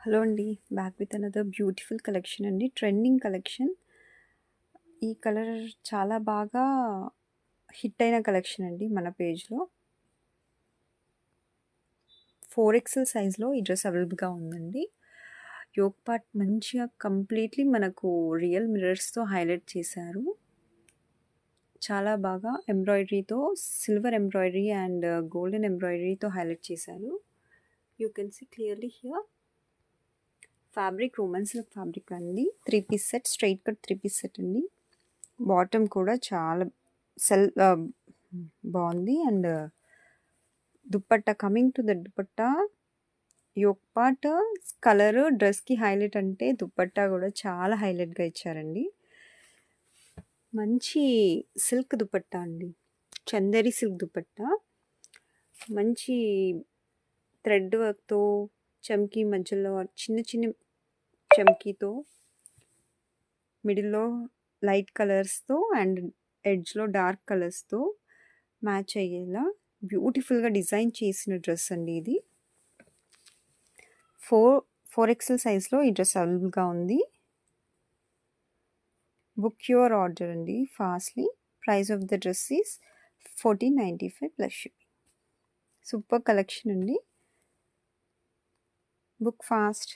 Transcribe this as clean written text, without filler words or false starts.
Hello అండి. Back with another beautiful collection అండి. Trending collection. ఈ కలర్ చాలా బాగా హిట్ అయిన కలెక్షన్ అండి మన పేజ్‌లో. 4XL సైజ్‌లో ఈ డ్రెస్ అవైలబుల్‌గా ఉందండి. యోక్ పార్ట్ మంచిగా కంప్లీట్‌లీ మనకు రియల్ మిర్రర్స్‌తో హైలైట్ చేశారు. చాలా బాగా ఎంబ్రాయిడరీతో సిల్వర్ ఎంబ్రాయిడరీ అండ్ గోల్డెన్ ఎంబ్రాయిడరీతో హైలైట్ చేశారు. You can see clearly here. Fabric Roman silk fabric అండి. 3 piece set, straight cut 3 piece set అండి. బాటమ్ కూడా చాలా బాగుంది. And dupatta, coming to the dupatta, yoke part colour డ్రెస్కి హైలైట్ అంటే దుప్పట్టా కూడా చాలా హైలైట్గా ఇచ్చారండి. మంచి సిల్క్ దుపట్టా అండి, చందేరి సిల్క్ దుపట్టా. మంచి థ్రెడ్ వర్క్తో, చమ్కీ మధ్యలో చిన్న చిన్న చమ్కీతో, మిడిల్లో లైట్ కలర్స్తో అండ్ ఎడ్జ్లో డార్క్ కలర్స్తో మ్యాచ్ అయ్యేలా బ్యూటిఫుల్గా డిజైన్ చేసిన డ్రెస్ అండి ఇది. 4XL సైజ్లో ఈ డ్రెస్ అవైలబుల్గా ఉంది. బుక్ యువర్ ఆర్డర్ అండి fastly. Price of the dress is 1495 plus shipping. Super collection అండి. Book fast.